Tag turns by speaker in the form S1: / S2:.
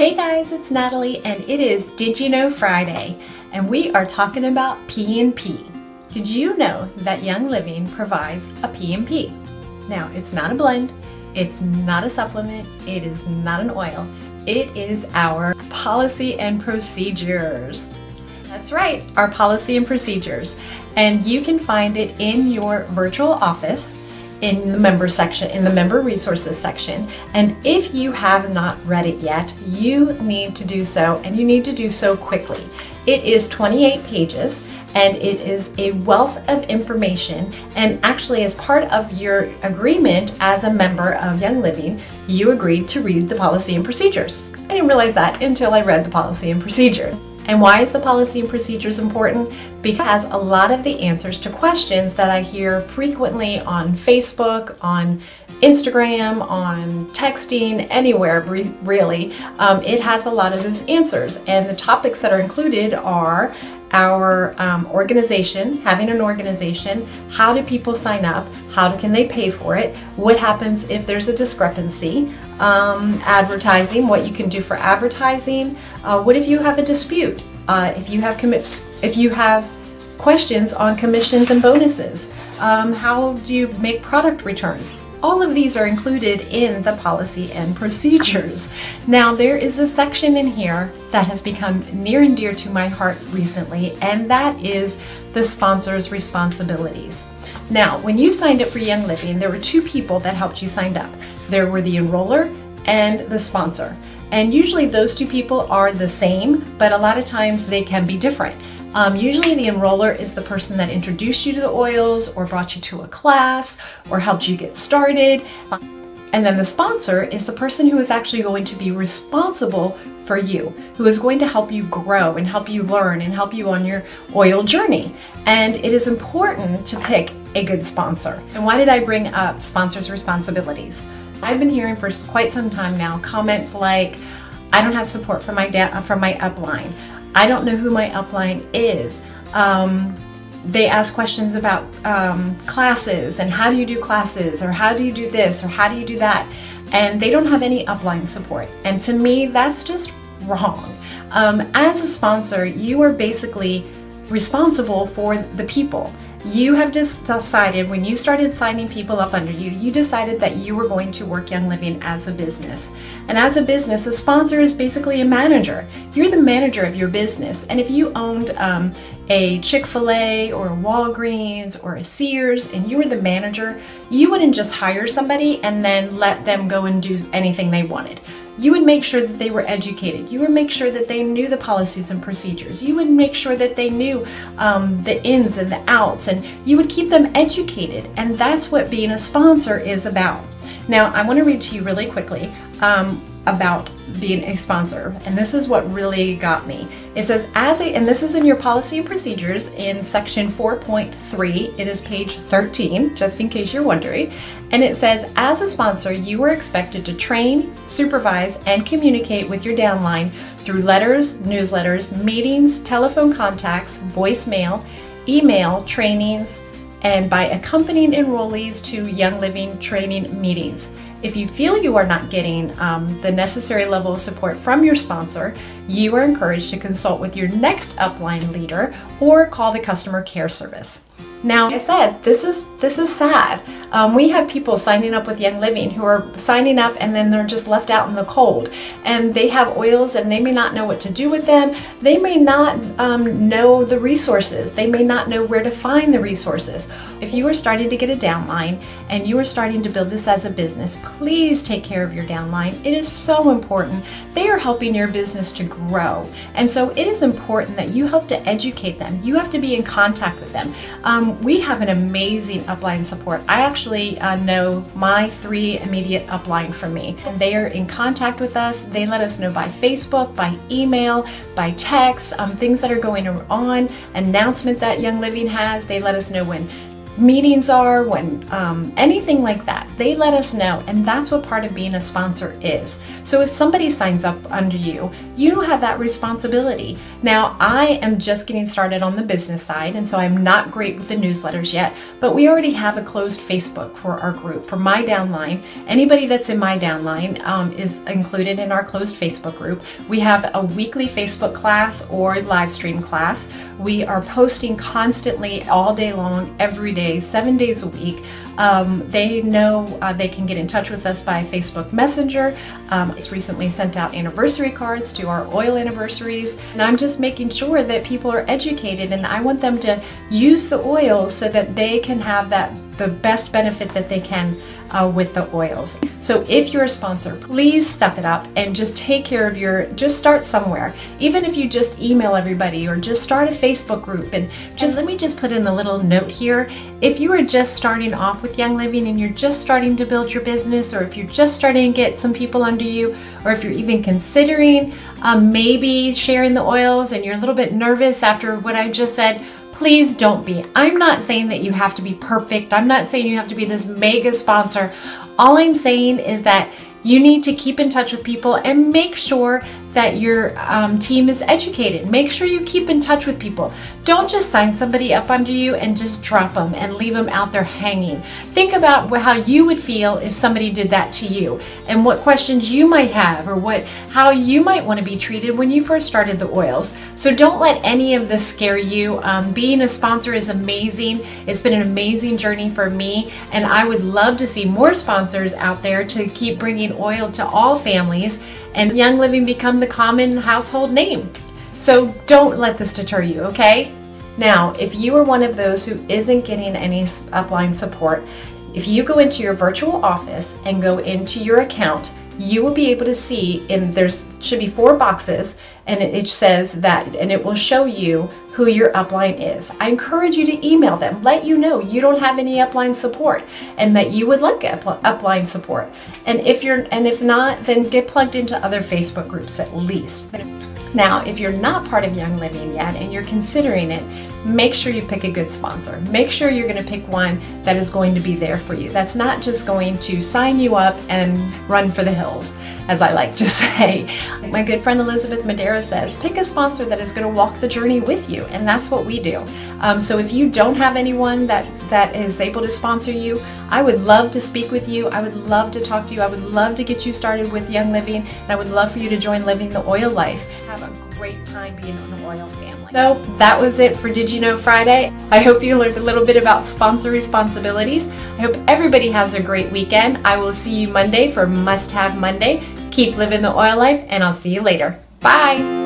S1: Hey guys, it's Natalie and it is Did You Know Friday, and we are talking about P&P. Did you know that Young Living provides a P&P? Now, it's not a blend, it's not a supplement, it is not an oil, it is our policy and procedures. That's right, our policy and procedures. And you can find it in your virtual office in the member section, in the member resources section. And if you have not read it yet, you need to do so, and you need to do so quickly. It is 28 pages and it is a wealth of information, and actually as part of your agreement as a member of Young Living, you agreed to read the policy and procedures. I didn't realize that until I read the policy and procedures. And why is the policy and procedures important? Because a lot of the answers to questions that I hear frequently on Facebook, on Instagram, on texting, anywhere really, it has a lot of those answers. And the topics that are included are our organization, having an organization, how do people sign up, how can they pay for it, what happens if there's a discrepancy, advertising, what you can do for advertising, what if you have a dispute, if you have questions on commissions and bonuses, how do you make product returns. All of these are included in the policy and procedures. Now, there is a section in here that has become near and dear to my heart recently, and that is the sponsor's responsibilities. Now, when you signed up for Young Living, there were two people that helped you sign up. There were the enroller and the sponsor. And usually those two people are the same, but a lot of times they can be different. Usually the enroller is the person that introduced you to the oils or brought you to a class or helped you get started. And then the sponsor is the person who is actually going to be responsible for you, who is going to help you grow and help you learn and help you on your oil journey. And it is important to pick a good sponsor. And why did I bring up sponsors' responsibilities? I've been hearing for quite some time now comments like, I don't have support from my upline. I don't know who my upline is. They ask questions about classes and how do you do classes, or how do you do this, or how do you do that, and they don't have any upline support. And to me, that's just wrong. As a sponsor, you are basically responsible for the people. You have just decided, when you started signing people up under you, you decided that you were going to work Young Living as a business. And as a business, a sponsor is basically a manager. You're the manager of your business. And if you owned a Chick-fil-A or a Walgreens or a Sears and you were the manager, you wouldn't just hire somebody and then let them go and do anything they wanted. You would make sure that they were educated. You would make sure that they knew the policies and procedures. You would make sure that they knew the ins and the outs, and you would keep them educated. And that's what being a sponsor is about. Now, I want to read to you really quickly about being a sponsor, and this is what really got me. It says, and this is in your policy and procedures in section 4.3, it is page 13, just in case you're wondering, and it says, as a sponsor, you are expected to train, supervise, and communicate with your downline through letters, newsletters, meetings, telephone contacts, voicemail, email, trainings, and by accompanying enrollees to Young Living training meetings. If you feel you are not getting the necessary level of support from your sponsor, you are encouraged to consult with your next upline leader or call the customer care service. Now, like I said, this is sad. We have people signing up with Young Living who are signing up and then they're just left out in the cold. And they have oils and they may not know what to do with them. They may not know the resources. They may not know where to find the resources. If you are starting to get a downline and you are starting to build this as a business, please take care of your downline. It is so important. They are helping your business to grow. And so it is important that you help to educate them. You have to be in contact with them. We have an amazing upline support. I actually know my 3 immediate upline for me. And they are in contact with us. They let us know by Facebook, by email, by text, things that are going on, announcement that Young Living has. They let us know when meetings are, when anything like that. They let us know, and that's what part of being a sponsor is. So if somebody signs up under you, you have that responsibility. Now, I am just getting started on the business side, and so I'm not great with the newsletters yet, but we already have a closed Facebook for our group, for my downline. Anybody that's in my downline is included in our closed Facebook group. We have a weekly Facebook class or live stream class. We are posting constantly all day long, every day, 7 days a week. They know they can get in touch with us by Facebook Messenger. It's recently sent out anniversary cards to our oil anniversaries. And I'm just making sure that people are educated, and I want them to use the oils so that they can have the best benefit that they can with the oils. So if you're a sponsor, please step it up and just take care of just start somewhere. Even if you just email everybody or just start a Facebook group. And let me just put in a little note here. If you are just starting off with Young Living and you're just starting to build your business, or if you're just starting to get some people under you, or if you're even considering maybe sharing the oils and you're a little bit nervous after what I just said, please don't be. I'm not saying that you have to be perfect. I'm not saying you have to be this mega sponsor. All I'm saying is that you need to keep in touch with people and make sure that your team is educated. Make sure you keep in touch with people. Don't just sign somebody up under you and just drop them and leave them out there hanging. Think about how you would feel if somebody did that to you, and what questions you might have, or how you might want to be treated when you first started the oils. So don't let any of this scare you. Being a sponsor is amazing. It's been an amazing journey for me, and I would love to see more sponsors out there to keep bringing oil to all families and Young Living become the common household name. So don't let this deter you, okay? Now, if you are one of those who isn't getting any upline support, if you go into your virtual office and go into your account, you will be able to see, there should be 4 boxes, and it says that, and it will show you who your upline is. I encourage you to email them, let you know you don't have any upline support and that you would like upline support. And if not, then get plugged into other Facebook groups at least. Now, if you're not part of Young Living yet and you're considering it, make sure you pick a good sponsor. Make sure you're going to pick one that is going to be there for you. That's not just going to sign you up and run for the hills, as I like to say. My good friend Elizabeth Madera says, pick a sponsor that is going to walk the journey with you, and that's what we do. So if you don't have anyone that is able to sponsor you, I would love to speak with you. I would love to talk to you. I would love to get you started with Young Living, and I would love for you to join Living the Oil Life. Have a great time being an oil family. So that was it for Did You Know Friday. I hope you learned a little bit about sponsor responsibilities. I hope everybody has a great weekend. I will see you Monday for Must Have Monday. Keep living the oil life, and I'll see you later. Bye.